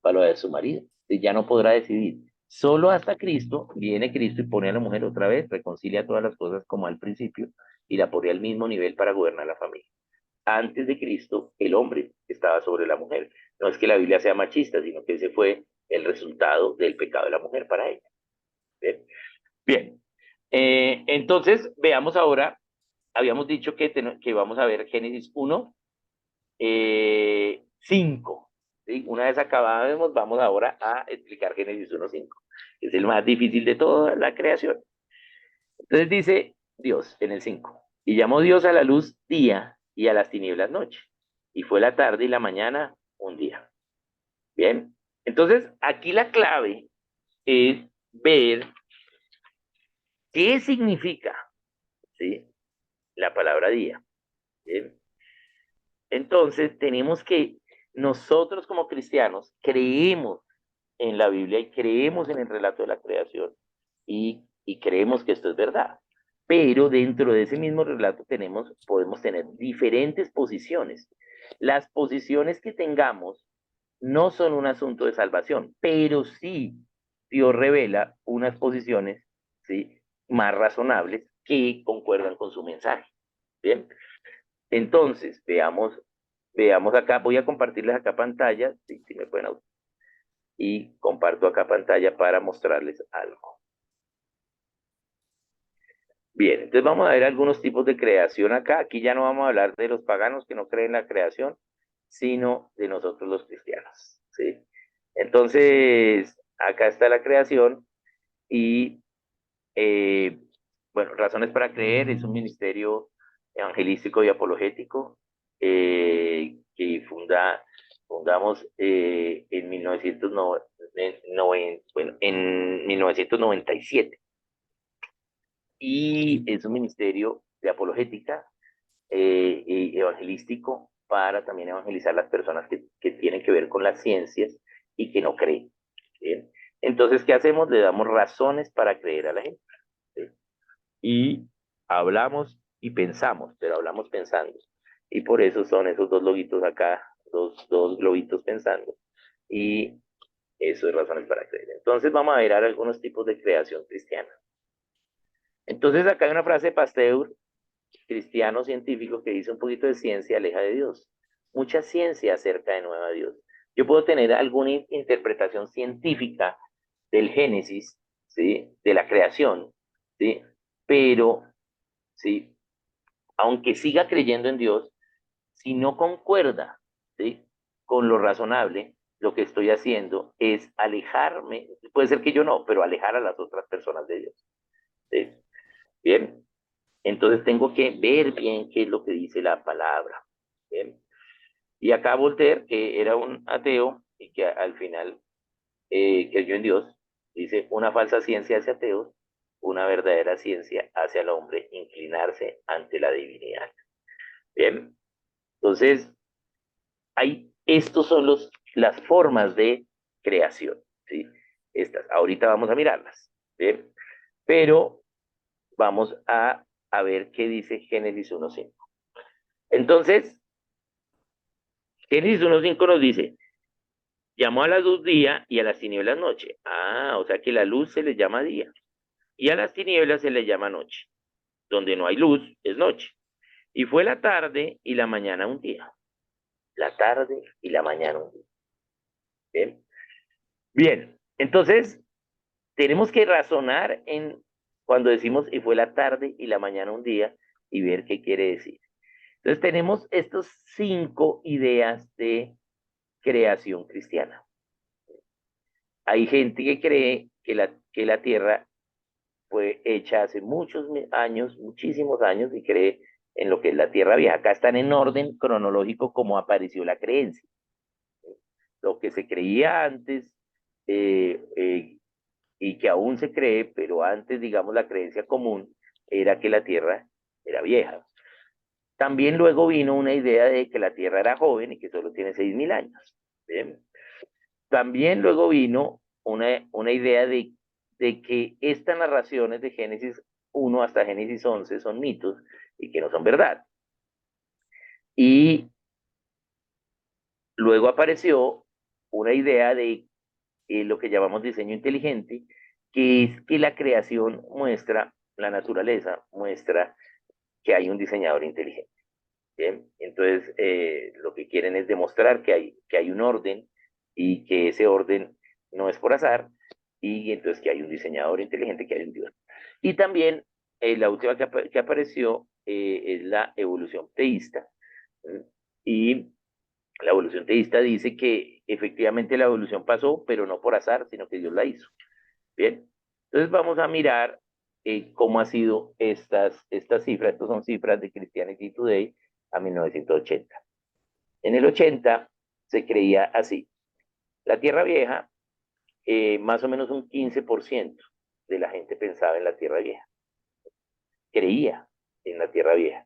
Para la de su marido. Y ya no podrá decidir. Solo hasta Cristo, viene Cristo y pone a la mujer otra vez, reconcilia todas las cosas como al principio y la pone al mismo nivel para gobernar la familia. Antes de Cristo, el hombre estaba sobre la mujer. No es que la Biblia sea machista, sino que ese fue el resultado del pecado de la mujer para ella. Bien. Bien. Entonces, veamos ahora, habíamos dicho que vamos a ver Génesis 1, 5. ¿Sí? Una vez acabamos, vamos ahora a explicar Génesis 1:5, que es el más difícil de toda la creación. Entonces dice Dios en el 5, y llamó Dios a la luz día y a las tinieblas noche, y fue la tarde y la mañana un día. Bien, entonces aquí la clave es ver qué significa, ¿sí? La palabra día. ¿Bien? Entonces tenemos que, nosotros como cristianos creemos en la Biblia y creemos en el relato de la creación y creemos que esto es verdad. Pero dentro de ese mismo relato podemos tener diferentes posiciones. Las posiciones que tengamos no son un asunto de salvación, pero sí Dios revela unas posiciones, ¿sí? Más razonables que concuerdan con su mensaje. Bien, entonces veamos acá, voy a compartirles acá pantalla, si me pueden y comparto acá pantalla para mostrarles algo. Bien, entonces vamos a ver algunos tipos de creación acá. Aquí ya no vamos a hablar de los paganos que no creen en la creación, sino de nosotros los cristianos, ¿sí? Entonces, acá está la creación y, bueno, razones para creer, es un ministerio evangelístico y apologético que fundamos en 1997. Y es un ministerio de apologética evangelístico para también evangelizar las personas que tienen que ver con las ciencias y que no creen. ¿Bien? Entonces, ¿qué hacemos? Le damos razones para creer a la gente. ¿Sí? y hablamos y pensamos, pero hablamos pensando. Y por eso son esos dos loguitos acá, dos globitos pensando. Y eso es razones para creer. Entonces vamos a ver ahora algunos tipos de creación cristiana. Entonces acá hay una frase de Pasteur, cristiano científico, que dice: un poquito de ciencia aleja de Dios. Mucha ciencia acerca de nuevo a Dios. Yo puedo tener alguna interpretación científica del Génesis, ¿sí? De la creación, ¿sí? Pero, ¿sí? Aunque siga creyendo en Dios, si no concuerda, ¿sí? Con lo razonable, lo que estoy haciendo es alejarme, puede ser que yo no, pero alejar a las otras personas de Dios. ¿Sí? Bien, entonces tengo que ver bien qué es lo que dice la palabra. Bien. Y acá Voltaire, que era un ateo y que al final creyó en Dios, dice: una falsa ciencia hace ateos, una verdadera ciencia hace al hombre inclinarse ante la divinidad. Bien, entonces estos son las formas de creación, ¿sí? Estas, ahorita vamos a mirarlas, ¿bien? Pero vamos a ver qué dice Génesis 1.5. Entonces, Génesis 1.5 nos dice: llamó a la luz día y a las tinieblas noche. Ah, o sea que la luz se le llama día y a las tinieblas se le llama noche. Donde no hay luz es noche. Y fue la tarde y la mañana un día. La tarde y la mañana un día. Bien, bien. Entonces, tenemos que razonar en cuando decimos y fue la tarde y la mañana un día y ver qué quiere decir. Entonces, tenemos estas 5 ideas de creación cristiana. Hay gente que cree que la tierra fue hecha hace muchos años, muchísimos años, y cree en lo que es la tierra vieja. Acá están en orden cronológico como apareció la creencia. Lo que se creía antes eh, eh, y que aún se cree, pero antes, digamos, la creencia común era que la tierra era vieja. También luego vino una idea de que la tierra era joven y que solo tiene 6.000 años. ¿Bien? También luego vino una idea de que estas narraciones de Génesis 1 hasta Génesis 11 son mitos y que no son verdad. Y luego apareció una idea de lo que llamamos diseño inteligente, que es que la creación muestra, la naturaleza muestra que hay un diseñador inteligente. ¿Bien? Entonces, lo que quieren es demostrar que hay un orden y que ese orden no es por azar, y entonces que hay un diseñador inteligente, que hay un Dios. Y también la última que apareció es la evolución teísta. ¿Sí? Y la evolución teísta dice que efectivamente la evolución pasó, pero no por azar, sino que Dios la hizo. Bien, entonces vamos a mirar cómo ha sido estas cifras. Estas son cifras de Christianity Today a 1980. En el 80 se creía así: la Tierra Vieja, más o menos un 15% de la gente pensaba en la Tierra Vieja, creía en la Tierra Vieja.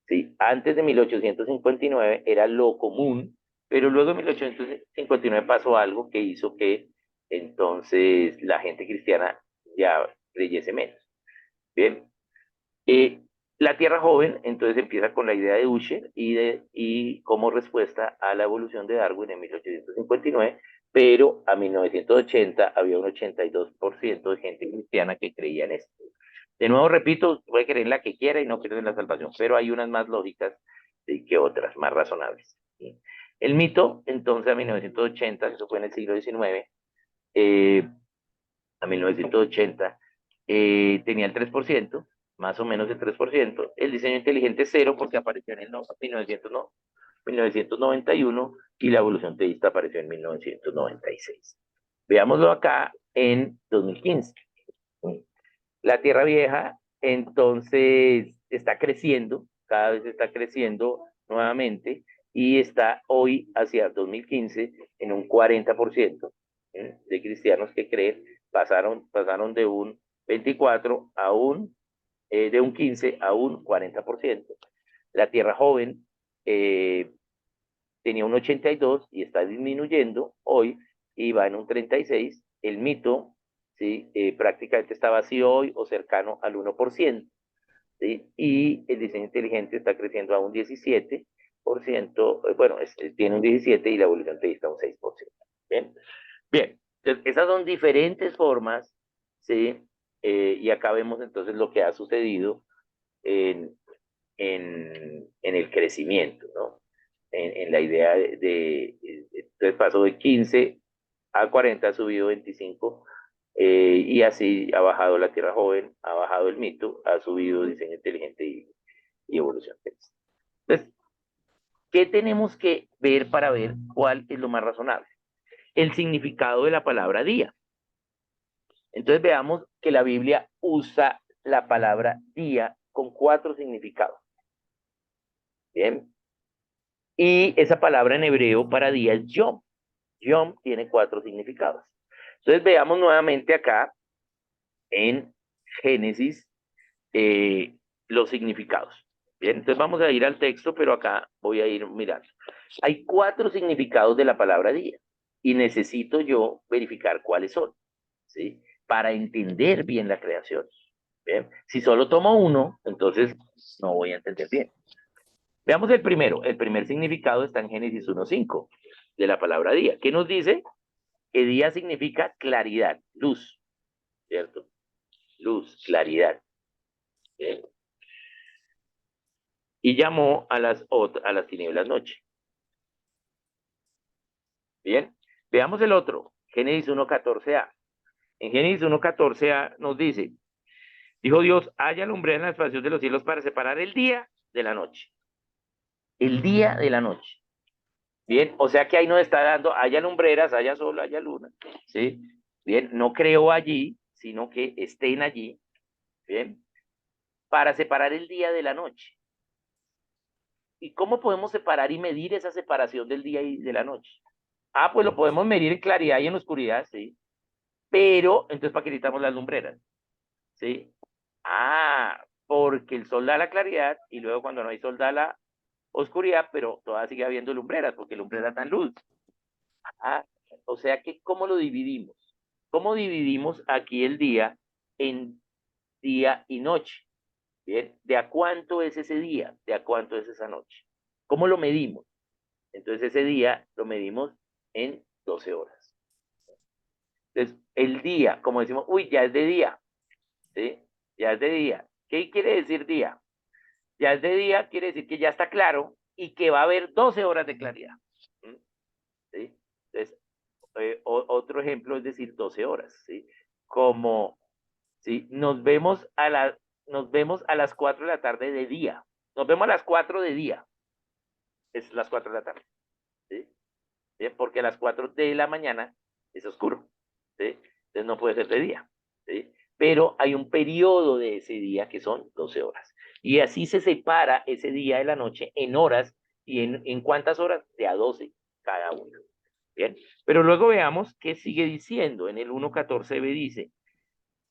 ¿Sí? Antes de 1859 era lo común, pero luego en 1859 pasó algo que hizo que entonces la gente cristiana ya creyese menos. Bien, eh, la Tierra joven entonces empieza con la idea de Usher y como respuesta a la evolución de Darwin en 1859, pero a 1980 había un 82% de gente cristiana que creía en esto. De nuevo, repito, puede creer en la que quiera y no creer en la salvación, pero hay unas más lógicas que otras, más razonables. ¿Sí? El mito, entonces, a 1980, eso fue en el siglo XIX, a 1980, tenía el 3%, más o menos el 3%. El diseño inteligente cero, porque apareció en el 1991, y la evolución teísta apareció en 1996. Veámoslo acá en 2015. La Tierra Vieja, entonces, está creciendo, cada vez está creciendo nuevamente, y está hoy, hacia 2015, en un 40% de cristianos que creen. Pasaron de un 24 a de un 15 a un 40%. La Tierra Joven tenía un 82 y está disminuyendo hoy y va en un 36. El mito ¿sí? Prácticamente está vacío hoy o cercano al 1%, ¿sí? Y el diseño inteligente está creciendo a un 17%, bueno, tiene un 17% y la evolución teísta un 6%. Bien, bien. Entonces, esas son diferentes formas, ¿sí? Y acá vemos entonces lo que ha sucedido en, en el crecimiento, ¿no? En la idea entonces pasó de 15 a 40, ha subido 25, y así ha bajado la Tierra Joven, ha bajado el mito, ha subido diseño inteligente y evolución. Entonces, ¿qué tenemos que ver para ver cuál es lo más razonable? El significado de la palabra día. Entonces veamos que la Biblia usa la palabra día con 4 significados. Bien. Y esa palabra en hebreo para día es yom. Yom tiene 4 significados. Entonces veamos nuevamente acá en Génesis los significados. Bien, entonces vamos a ir al texto, pero acá voy a ir mirando. Hay 4 significados de la palabra día y necesito yo verificar cuáles son, ¿sí? Para entender bien la creación. Bien, si solo tomo uno, entonces no voy a entender bien. Veamos el primero. El primer significado está en Génesis 1:5 de la palabra día. ¿Qué nos dice? Que día significa claridad, luz, ¿cierto? Luz, claridad. Bien. Y llamó a las tinieblas noche. Bien. Veamos el otro. Génesis 1:14a. En Génesis 1:14a nos dice, dijo Dios, haya lumbrera en la expansión de los cielos para separar el día de la noche. El día de la noche. Bien, o sea que ahí nos está dando, haya lumbreras, haya sol, haya luna, ¿sí? Bien, no creo allí, sino que estén allí, ¿bien? Para separar el día de la noche. ¿Y cómo podemos separar y medir esa separación del día y de la noche? Ah, pues lo podemos medir en claridad y en oscuridad, ¿sí? Pero, entonces, ¿para qué necesitamos las lumbreras? ¿Sí? Ah, porque el sol da la claridad y luego cuando no hay sol da la oscuridad, pero todavía sigue habiendo lumbreras, porque lumbreras dan luz. Ah, o sea que, ¿cómo lo dividimos? ¿Cómo dividimos aquí el día en día y noche? Bien, ¿de a cuánto es ese día? ¿De a cuánto es esa noche? ¿Cómo lo medimos? Entonces ese día lo medimos en 12 horas. Entonces, el día, como decimos, uy, ya es de día, ¿sí? Ya es de día. ¿Qué quiere decir día? Ya es de día, quiere decir que ya está claro y que va a haber 12 horas de claridad. ¿Sí? Entonces, otro ejemplo es decir 12 horas, ¿sí? Como, ¿sí? Nos vemos a las 4 de la tarde de día. Nos vemos a las 4 de día. Es las 4 de la tarde, ¿sí? ¿Sí? Porque a las 4 de la mañana es oscuro, ¿sí? Entonces no puede ser de día, ¿sí? Pero hay un periodo de ese día que son 12 horas. Y así se separa ese día de la noche en horas y en cuántas horas, de a 12 cada uno. Bien, pero luego veamos qué sigue diciendo. En el 1:14b dice,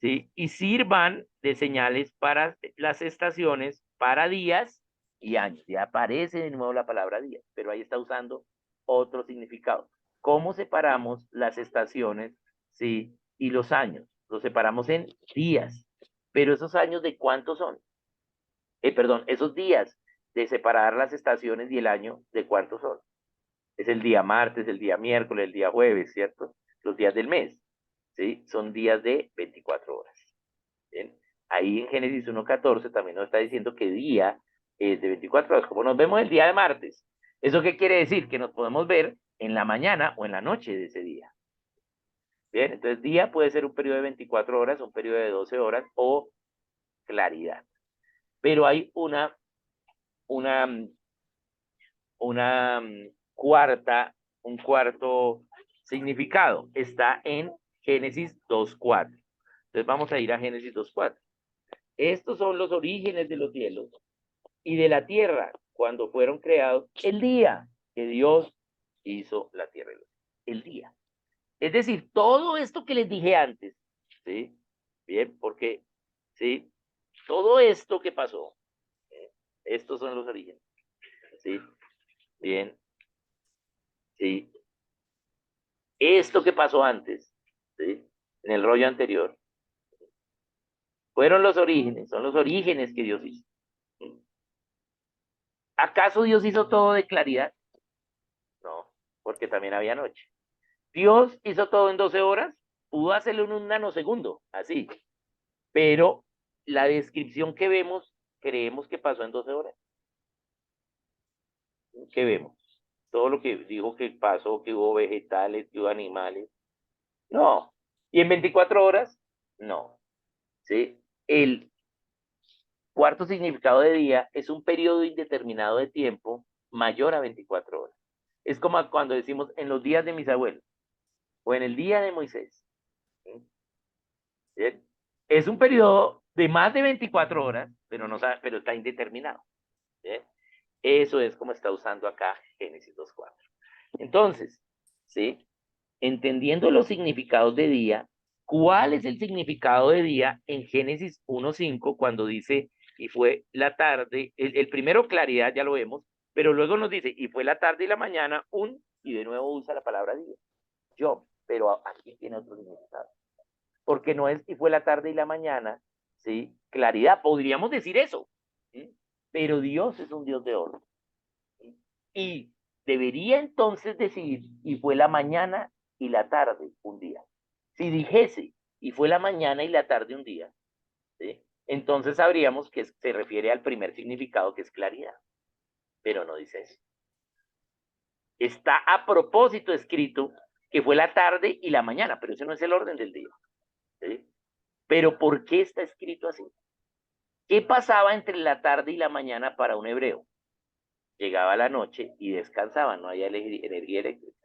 ¿sí? Y sirvan de señales para las estaciones, para días y años. Ya aparece de nuevo la palabra días, pero ahí está usando otro significado. ¿Cómo separamos las estaciones, sí, y los años? Los separamos en días, pero esos años ¿de cuántos son? Perdón, esos días de separar las estaciones y el año, ¿de cuántos son? Es el día martes, el día miércoles, el día jueves, ¿cierto? Los días del mes, ¿sí? Son días de 24 horas. ¿Bien? Ahí en Génesis 1:14 también nos está diciendo que día es de 24 horas, como nos vemos el día de martes. ¿Eso qué quiere decir? Que nos podemos ver en la mañana o en la noche de ese día. Bien, entonces día puede ser un periodo de 24 horas, un periodo de 12 horas o claridad. Pero hay una, una un cuarto significado. Está en Génesis 2:4. Entonces vamos a ir a Génesis 2:4. Estos son los orígenes de los cielos y de la tierra cuando fueron creados el día que Dios hizo la tierra y los cielos. El día. Es decir, todo esto que les dije antes, ¿sí? Bien, porque, ¿sí? Todo esto que pasó, ¿sí? Estos son los orígenes, ¿sí? Bien, ¿sí? Esto que pasó antes, ¿sí? en el rollo anterior. Fueron los orígenes, son los orígenes que Dios hizo. ¿Acaso Dios hizo todo de claridad? No, porque también había noche. Dios hizo todo en 12 horas, pudo hacerlo en un nanosegundo, así. Pero la descripción que vemos, creemos que pasó en 12 horas. ¿Qué vemos? Todo lo que dijo que pasó, que hubo vegetales, que hubo animales. No. ¿Y en 24 horas? No. ¿Sí? El cuarto significado de día es un periodo indeterminado de tiempo mayor a 24 horas. Es como cuando decimos en los días de mis abuelos o en el día de Moisés. ¿Sí? Es un periodo de más de 24 horas, pero, no sabe, pero está indeterminado. ¿Sí? Eso es como está usando acá Génesis 2.4. Entonces, ¿sí? Entendiendo los significados de día, ¿cuál es el significado de día en Génesis 1.5 cuando dice, y fue la tarde, el primero claridad, ya lo vemos, pero luego nos dice, y fue la tarde y la mañana, y de nuevo usa la palabra día, yo, pero aquí tiene otro significado, porque no es, y fue la tarde y la mañana, ¿sí? Claridad, podríamos decir eso, ¿sí? Pero Dios es un Dios de orden, ¿sí? Y debería entonces decir, y fue la mañana y la tarde un día. Si dijese, y fue la mañana y la tarde un día, ¿sí? Entonces sabríamos que se refiere al primer significado, que es claridad, pero no dice eso. Está a propósito escrito que fue la tarde y la mañana, pero ese no es el orden del día, ¿sí? Pero ¿por qué está escrito así? ¿Qué pasaba entre la tarde y la mañana para un hebreo? Llegaba la noche y descansaba, no había energía eléctrica.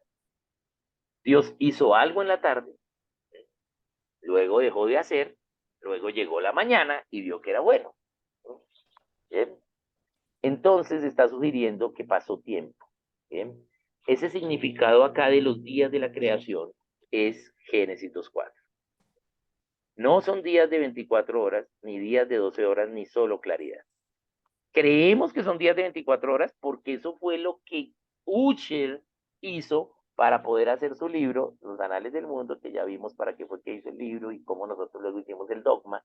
Dios hizo algo en la tarde, luego dejó de hacer, luego llegó la mañana y vio que era bueno. ¿Bien? Entonces está sugiriendo que pasó tiempo. ¿Bien? Ese significado acá de los días de la creación es Génesis 2.4. No son días de 24 horas, ni días de 12 horas, ni solo claridad. Creemos que son días de 24 horas porque eso fue lo que Ussher hizo para poder hacer su libro, Los Anales del Mundo, que ya vimos para qué fue que hizo el libro y cómo nosotros luego hicimos el dogma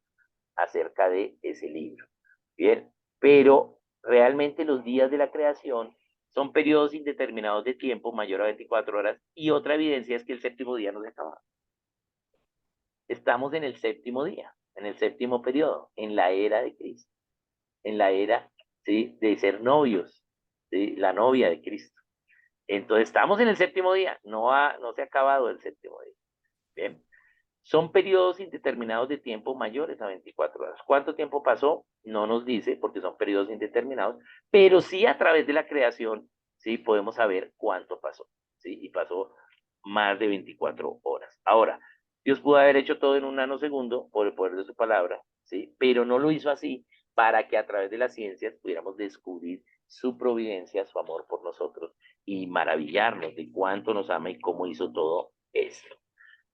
acerca de ese libro. Bien, pero realmente los días de la creación son periodos indeterminados de tiempo mayor a 24 horas y otra evidencia es que el séptimo día no se acaba. Estamos en el séptimo día, en el séptimo periodo, en la era de Cristo, en la era, ¿sí?, de ser novios, ¿sí?, la novia de Cristo. Entonces estamos en el séptimo día, no se ha acabado el séptimo día. Bien. Son periodos indeterminados de tiempo mayores a 24 horas. ¿Cuánto tiempo pasó? No nos dice, porque son periodos indeterminados, pero sí a través de la creación, sí podemos saber cuánto pasó, ¿sí? Y pasó más de 24 horas. Ahora, Dios pudo haber hecho todo en un nanosegundo por el poder de su palabra, ¿sí? Pero no lo hizo así para que a través de las ciencias pudiéramos descubrir su providencia, su amor por nosotros y maravillarnos de cuánto nos ama y cómo hizo todo esto.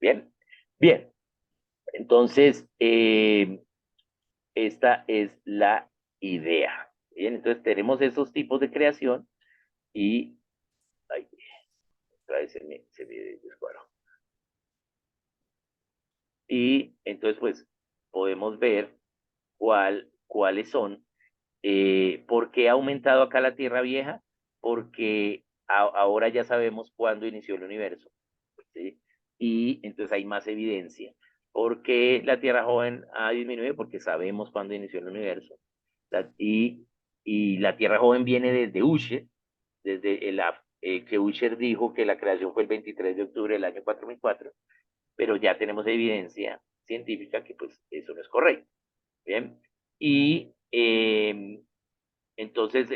Bien, bien. Entonces, esta es la idea. Bien, entonces tenemos esos tipos de creación y ay, otra vez se me descuadró. Y entonces, pues, podemos ver cuáles son. ¿Por qué ha aumentado acá la Tierra Vieja? Porque ahora ya sabemos cuándo inició el universo, ¿sí? Y entonces hay más evidencia. ¿Por qué la Tierra Joven ha disminuido? Porque sabemos cuándo inició el universo. Y la Tierra Joven viene desde Ussher, desde que Ussher dijo que la creación fue el 23 de octubre del año 4004, pero ya tenemos evidencia científica que pues eso no es correcto. ¿Bien? Y entonces,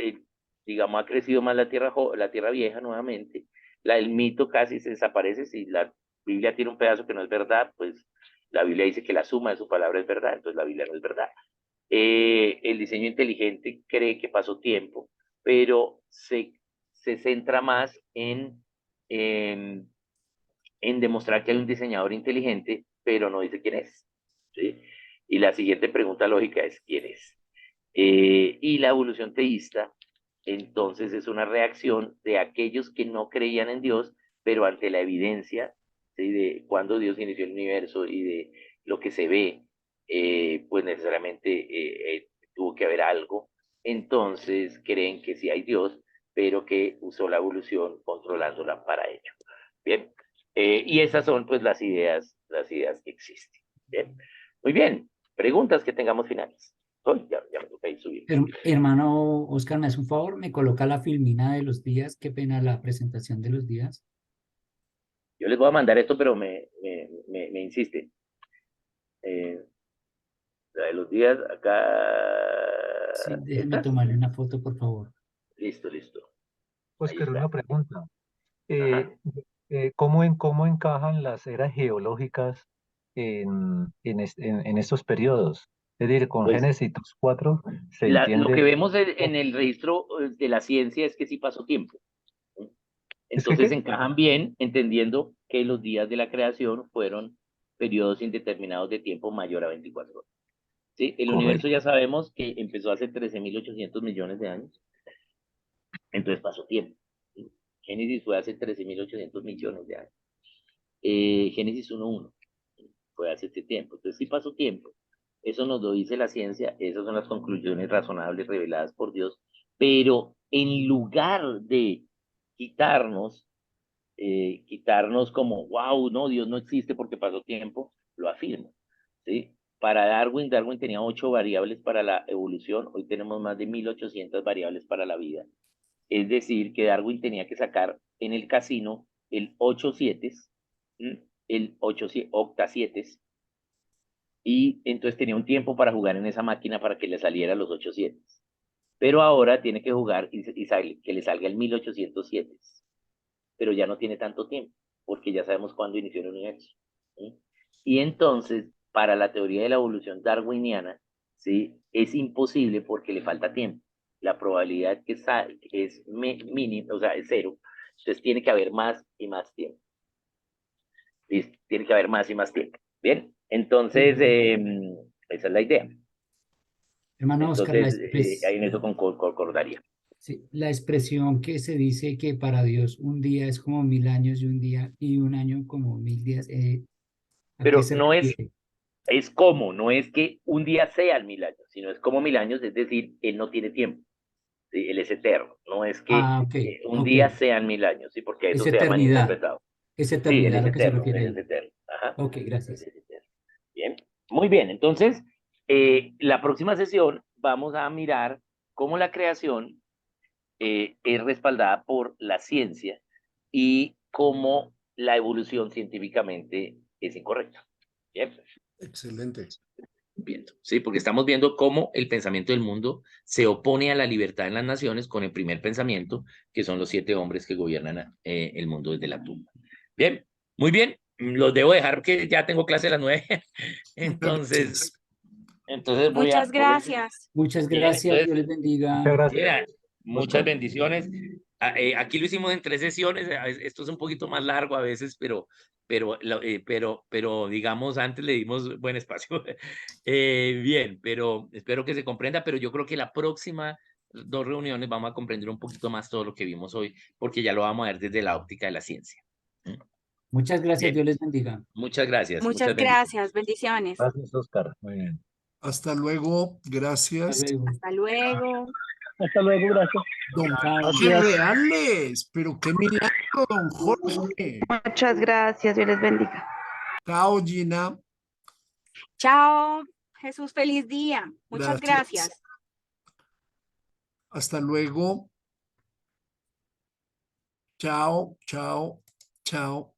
digamos, ha crecido más la tierra vieja nuevamente. El mito casi se desaparece. Si la Biblia tiene un pedazo que no es verdad, pues la Biblia dice que la suma de su palabra es verdad, entonces la Biblia no es verdad. El diseño inteligente cree que pasó tiempo, pero se centra más en demostrar que hay un diseñador inteligente, pero no dice quién es, ¿sí? Y la siguiente pregunta lógica es, ¿quién es? Y la evolución teísta, entonces, es una reacción de aquellos que no creían en Dios, pero ante la evidencia ¿sí? De cuándo Dios inició el universo y de lo que se ve, pues necesariamente tuvo que haber algo. Entonces creen que sí hay Dios, pero que usó la evolución controlándola para ello. Bien, y esas son pues las ideas que existen. Bien, muy bien. Preguntas que tengamos finales. Oh, ya me toca ir subir. Hermano Oscar, ¿me hace un favor? ¿Me coloca la filmina de los días? Qué pena la presentación de los días. Yo les voy a mandar esto, pero me insiste. La de los días acá. Sí, déjeme ¿Estas? tomarle una foto, por favor. Listo, listo. Ahí Oscar, está. una pregunta. Ajá. ¿Cómo encajan las eras geológicas en estos periodos? Es decir, con Pues Génesis 4 se lo que entiende. vemos en el registro de la ciencia es que sí pasó tiempo. ¿Es que Entonces qué? encajan bien entendiendo que los días de la creación fueron periodos indeterminados de tiempo mayor a 24 horas. ¿Sí? El universo Correcto. ya sabemos que empezó hace 13.800 millones de años, entonces pasó tiempo. ¿Sí? Génesis fue hace 13.800 millones de años. Génesis 1.1 fue hace este tiempo, entonces sí pasó tiempo. Eso nos lo dice la ciencia, esas son las conclusiones razonables reveladas por Dios, pero en lugar de quitarnos quitarnos como, wow, no, Dios no existe porque pasó tiempo, lo afirmo, ¿sí? Para Darwin tenía 8 variables para la evolución, hoy tenemos más de 1.800 variables para la vida. Es decir, que Darwin tenía que sacar en el casino el 8-7, el 8 octa 7, y entonces tenía un tiempo para jugar en esa máquina para que le saliera los 8-7. Pero ahora tiene que jugar que le salga el 1.807, pero ya no tiene tanto tiempo, porque ya sabemos cuándo inició el universo. ¿Sí? Y entonces, para la teoría de la evolución darwiniana, ¿sí? Es imposible porque le falta tiempo. La probabilidad es mínima, o sea, es cero. Entonces tiene que haber más y más tiempo. ¿Listo? Tiene que haber más y más tiempo. Bien, entonces, esa es la idea. Hermano Oscar, Entonces, ahí en eso concordaría. sí, la expresión que se dice que para Dios un día es como 1000 años y un año como 1000 días, ¿a qué Pero se no refiere? es como, no es que un día sean 1.000 años, sino es como 1.000 años, es decir, él no tiene tiempo, ¿sí? Él es eterno, no es que Ah, ok, un ok. día sean 1.000 años, ¿sí? Porque a Es eso se ha eternidad, malinterpretado. es Sí, eternidad a lo que se refiere él es ahí. eterno, ajá, Ok, él gracias. es eterno. Bien, muy bien, entonces, la próxima sesión vamos a mirar cómo la creación es respaldada por la ciencia y cómo la evolución científicamente es incorrecta. Bien. Excelente. Viendo, ¿sí? Porque estamos viendo cómo el pensamiento del mundo se opone a la libertad en las naciones con el primer pensamiento, que son los 7 hombres que gobiernan el mundo desde la tumba. Bien, muy bien, los debo dejar porque ya tengo clase a las 9. entonces, Muchas gracias. Muchas bien, gracias, entonces, Dios les bendiga. Muchas gracias, mira, muchas Oscar. bendiciones. Aquí lo hicimos en 3 sesiones, esto es un poquito más largo a veces, pero digamos, antes le dimos buen espacio. Bien, pero espero que se comprenda, pero yo creo que la próxima 2 reuniones vamos a comprender un poquito más todo lo que vimos hoy, porque ya lo vamos a ver desde la óptica de la ciencia. Muchas gracias, Bien, Dios les bendiga. muchas gracias, Muchas muchas bendiciones. gracias. Bendiciones. Gracias, Oscar. Muy bien. Hasta luego. Hasta Gracias. luego. Hasta luego. Hasta luego, gracias. Don Chao. Jorge Gracias. Reales. Pero qué milagro, don Jorge. Muchas gracias, Dios les bendiga. Chao, Gina. Chao. Jesús, feliz día. Muchas Gracias. gracias. Hasta luego. Chao, chao, chao.